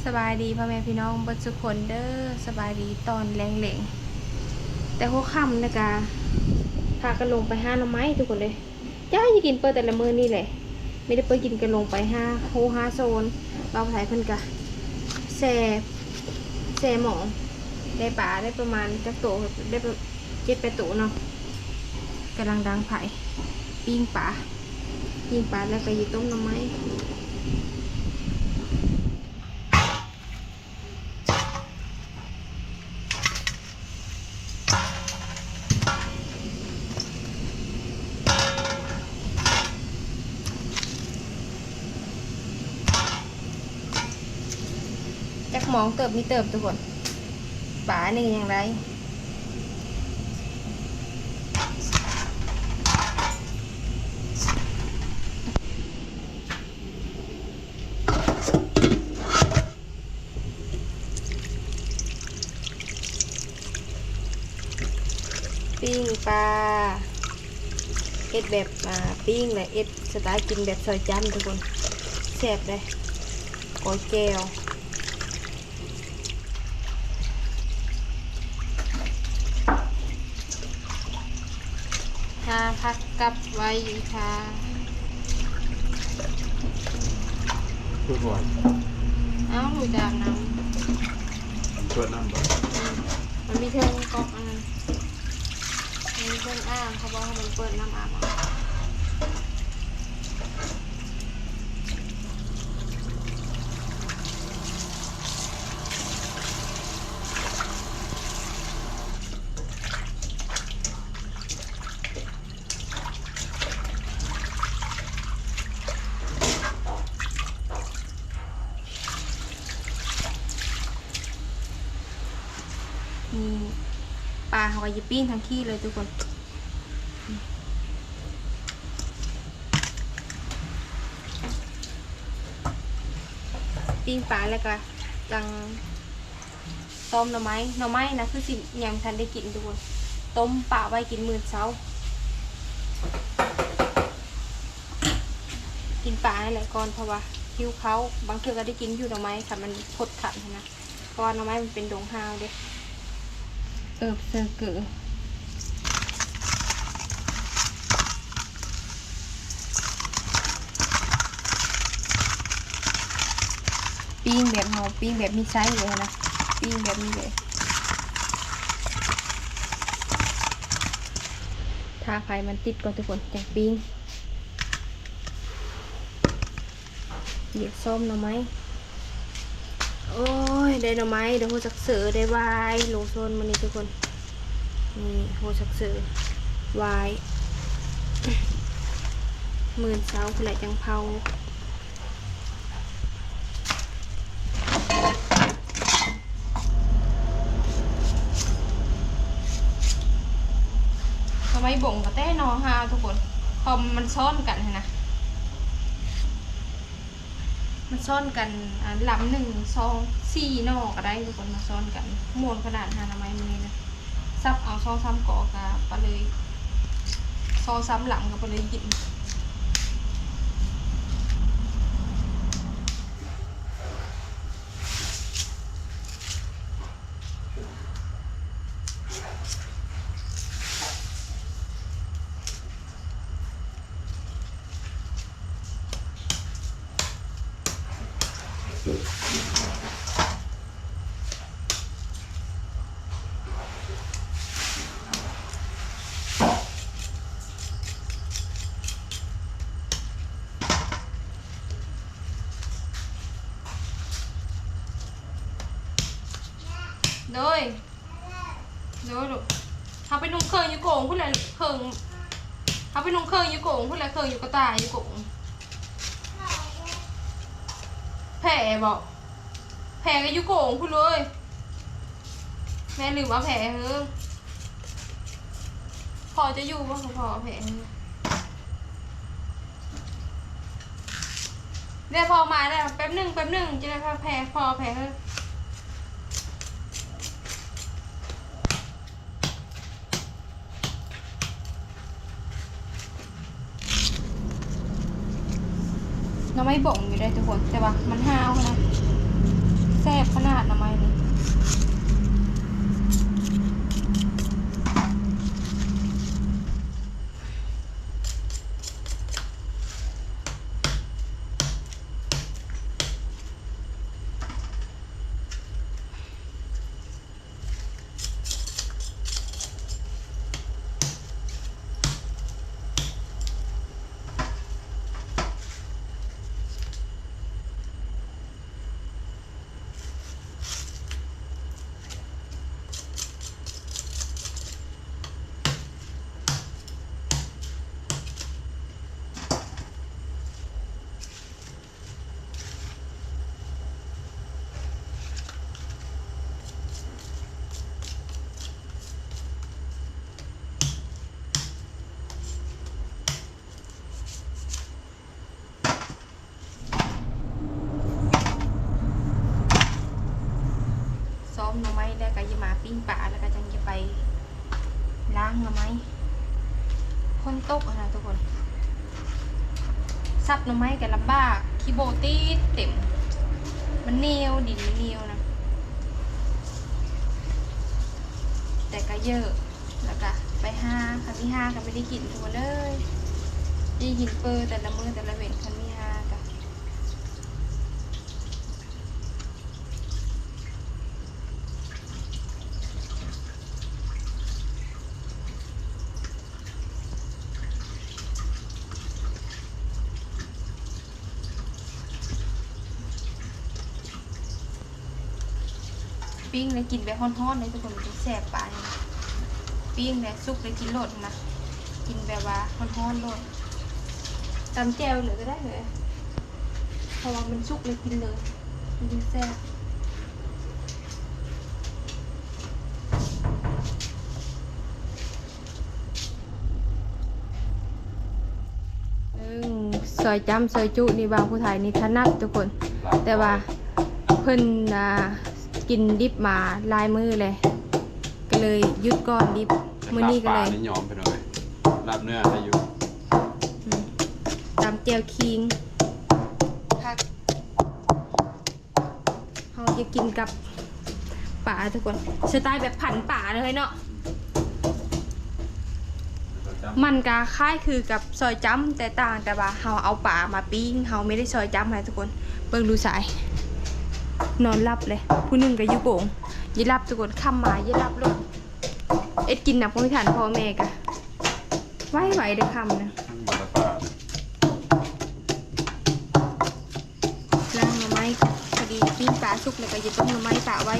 สบายดีพ่อแม่พี่น้องเบิดทุกคนเด้อสบายดีตอนแรงเหลงแต่หัวค่ำนะกะพากันลงไปห้าหน่อไม้ทุกคนเลยจ้าจะกินเปิดแต่ละมื้อนี่แหละไม่ได้เปิดกินกันลงไปห้าโซนเราถ่ายเพิ่นกะแซ่หมองได้ปลาได้ประมาณจักโตได้7-8 โตเนาะกำลังดังไผ่ปิ้งปลาแล้วก็ยีต้มหน่อไม้จักหมองเติบมีเติบทุกคนปลานี่อย่างไรปิ้งปลาเอ็ดแบบปิ้งเลยเอ็ดสไตล์กินแบบซอยจั๊มทุกคนแซ่บเลยก๋วยแก้วพักกับไว้ค่ะพูดก่อนเอ้าหนูจะอาบน้เปิดน้ำบ่มันมีเทิงก๊อกอันนั้นมีเทิงอ่างเขาบอกให้มันเปิดน้ำอาบมีปลาเขาก็ยิบปิ้งทั้งขี้เลยทุกคนปิ้งปลาแล้วก็จังต้มหน่อไม้นะคือสิยังทันได้กินทุกคนต้มปลาไว้กินมื้อเช้ากินปลาอะไรก่อนเพราะว่าหิวเขาบางเทื่อก็ได้กินอยู่หน่อไม้ค่ะมันพดขันนะเพราะว่าหน่อไม้มันเป็นดงฮาวเด้เซอร์เกอร์ปิ้งแบบเฮาปิ้งแบบมีไซส์เลยนะปิ้งแบบนี้เลยถ้าไฟมันติดก่อนทุกคนจังปิ้งเหยียดส้มหน่อไม้โอ้ยได้หน่อไม้เดี๋ยวโหจักเสือได้วายโลโซนมันนี่ทุกคนนี่โหจักเสือวาย10,000คือไหลจังเผาทำไมบ่งกับแต้นอฮาทุกคนพอมันซ่อนกันนะมันซ่อนกันลำ1 2 4นอก็ได้ทุกคนมาซ่อนกันมวนขนาดหาทำไมมันนี่นะซับเอา2-3 กอกกับไปเลย2-3 หลังกับไปเลยกินโดยลูกเขาไปนุ่งเคยอยู่โก่งพูดอะไรเคยเขาไปนุ่งเคยอยู่โก่งพูดอะไรเคยอยู่กระต่ายอยู่โก่งแผลบอกแผลก็อยู่โก่งพูดเลยแม่ลืมว่าแผลเฮ้อพอจะอยู่ว่าพอแผลเดี๋ยวพอมาได้แป๊บหนึ่งจะได้แผลพอแผลเฮ้อ น้ำไม่บ่งอยู่ได้ทุกคนแต่ว่ามันห้าวนะ แซ่บขนาดหน่อไม้นี่ซ้อมหน่อไม้แล้วก็จะมาปิ้งปลาแล้วก็จังจะไปล้างหน่อไม้คนตกอะนะทุกคนซับหน่อไม้กันลำบากขี้โบตีดเต็มมันเหนียวดินมันเหนียวนะแต่ก็เยอะแล้วก็ไปห้าคันที่ห้าก็ไม่ได้กินทุกคนเลยได้กินเปอร์แต่ละมื้อแต่ละเว้นคันที่ห้าก็ปิ้งเลยกินแบบฮ้อนๆเลยทุกคนจะแสบปากเลยปิ้งเลยซุกเลยกินโลดนะกินแบบว่าฮ้อนๆโลดตำแจ่วเหลือก็ได้เลยเพราะว่ามันซุกเลยกินเลยมันจะแซ่บซอยจ้ำซอยจุนี่บางผู้ไทยนี่ถนัดทุกคนแต่ว่าเพิ่นกินดิบมาลายมือเลยก็เลยหยุดก่อนดิบมื้อนี้ก็เลย ลาบปลานี่ยอมไปเลยลาบเนื้อได้อยู่ ตามเจียวคิงผักเราจะกินกับป่าทุกคนสไตล์แบบผันป่าเลยเนาะมันก็คล้ายคือกับซอยจ้ำแต่ต่างแต่ว่าเราเอาป่ามาปิ้งเราไม่ได้ซอยจ้ำอะไรทุกคนเบิ่งดูสายนอนรับเลยผู้หนึ่งก็อยู่โป่งอย่ารับทุกคนค่ำมาอย่ารับลูกเอ็ดกินหนักพ่อไม่ทันพ่อแม่กะไหวเด้อคำนะ หมูตะปลา ล้างหน่อไม้พอดีปิ้งปลาสุกแล้วก็จะต้มหน่อไม้ปลาไว้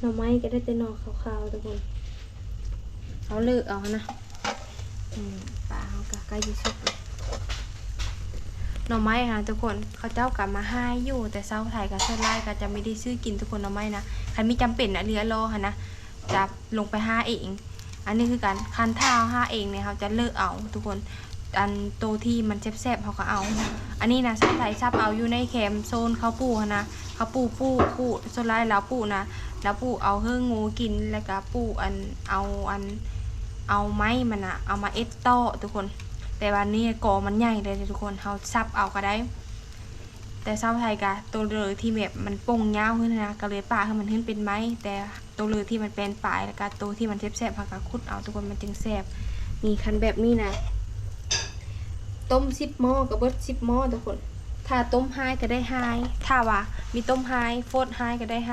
หน่อไม้ก็ได้แต่หน่อขาวๆทุกคนเขาเลือกเอานะปลาเขาก็ใกล้จะสุกแล้วหน่อไม้ค่ะทุกคนเขาเจ้ากลับมาให้อยู่แต่เช้าไทยกับเช้าไร่ก็จะไม่ได้ซื้อกินทุกคนหน่อไม้นะใครมีจำเป็นนะเรือรอค่ะนะจะลงไปห้าเองอันนี้คือการคันเท้าห้าเองเนี่ยเขาจะเลือกเอาทุกคนอันโตที่มันแซ่บๆเขาก็เอาอันนี้นะเช้าไทยชอบเอาอยู่ในแคมโซนเขาปูค่ะนะเขาปูโซนไร่แล้วปูนะแล้วปูเอาเฮืองงูกินแล้วก็ปูเอาไม้มันอะเอามาเอ็ดโต้ทุกคนแต่วันนี้กอมันใหญ่เลยทุกคนเขาซับเอาก็ได้ แต่เศร้าไทยกะตัวเรือที่แบบมันป่งยาวขึ้นนะก็เลยป่าให้มันขึ้นเป็นไม้แต่ตัวเรือที่มันเป็นปลายแล้วก็ตัวที่มันแซ่บๆผักกะคุดเอาทุกคนมันจึงแซ่บมีคันแบบนี้นะต้ม10 หม้อกับเบิด10 หม้อทุกคนถ้าต้มไฮก็ได้ไฮถ้าว่ามีต้มไฮโฟดไฮก็ได้ไฮ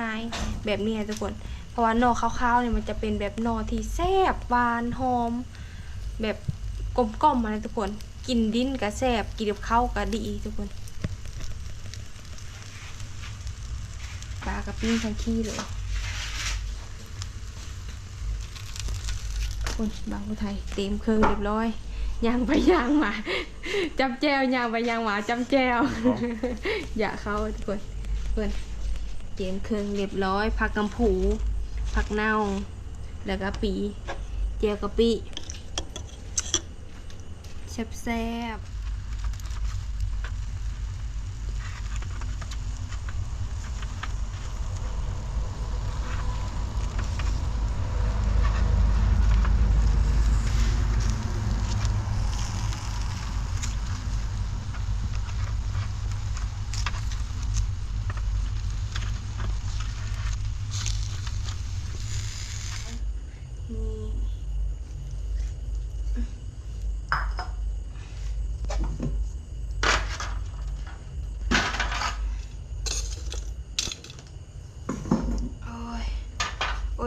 แบบนี้ทุกคนเพราะว่าหน่อขาวๆเนี่ยมันจะเป็นแบบหน่อที่แซ่บหวานหอมแบบกลมๆมาเลยทุกคนกินดิ้นก็แซ่บกินกับข้าวก็ดีทุกคนปลากระปิ้งทั้งขี้เลยคนบางผู้ไทยเต็มเครื่องเรียบร้อยย่างไปย่างมาจำแจวย่างไปย่างมาจำแจวอย่าเข้าทุกคนเพื่อนเต็มเครื่องเรียบร้อยผักกำผูผักเน่าแล้วก็ปีเจียวกะปิแซ่บโ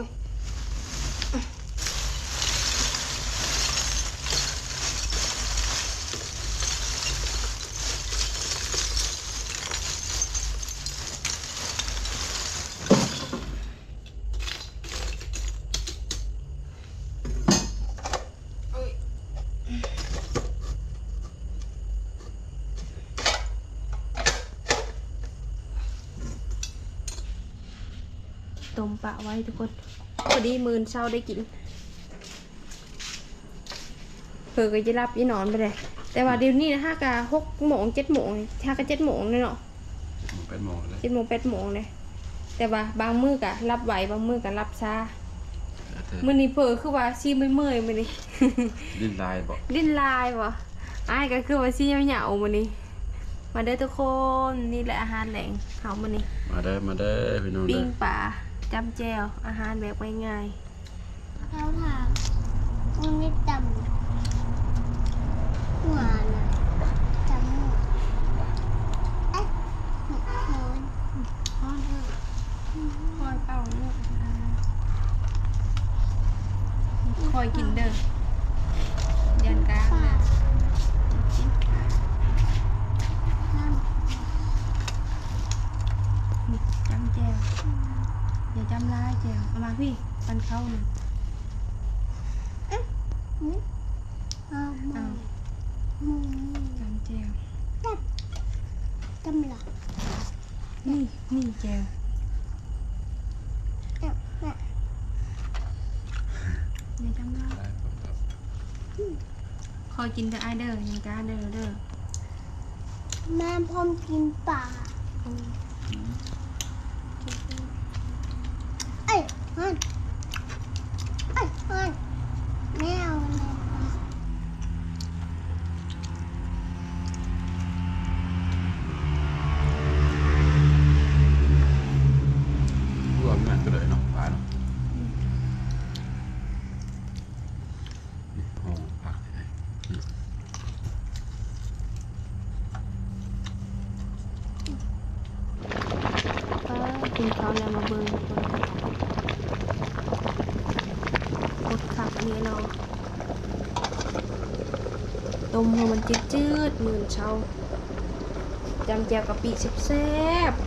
อ้ยต้มปลาไว้ทุกคนพอดีมื้อเช้าได้กินเผื่อก็จะรับยี่นอนไปเลยแต่ว่าเดี๋ยวนี้นะฮะกะ6 โมง 7 โมงฮะกะ7 โมงเลยเนาะ8 โมงเลย 7 โมง 8 โมงเลยแต่ว่าบางมื้อกะรับไหวบางมื้อกะรับช้ามื้อนี้เผื่อคือว่าซีไม่เมื่อยมื้อนี้ ดิ้นลายบอก ดิ้นลายบ่อ้ายก็คือว่าซีเหยาๆมื้อนี้มาเด้อทุกคนนี่แหละอาหารแหล่งเฮามื้อนี้ มาเด้อพี่น้อง ปิ้ เด้ ง อ ปลาจำแจ่วอาหารแบบง่าย เขาถามมันไม่จำหัวนะจำหัวเอ๊ะหัว ๆฮ้อนคอยเป่าเนาะคอยกินเด้อยันกลาง ปา นะ น้ำ นี่จำแจ่วอย่าจำลายแจ่วเอามาพี่ปันเข้าหนึ่ง นี่เอามามือ จำแจ่ว จำหลัก นี่แจ่ว แอบแม่ อย่าจำลายคอยกินแต่ไอเด้อยังจ้าเด้อ แม่พร้อมกินปลาเอ้ยฮันแม่เอาอะไรปลา รวมมันก็เลยเนาะปลาเนาะโอ้ผักเลย กินข้าวแล้วมาเบิ่งกดขับนี่เราต้มให้มันจืดๆมื้อเช้าจำแจ่วกะปิแซ่บๆ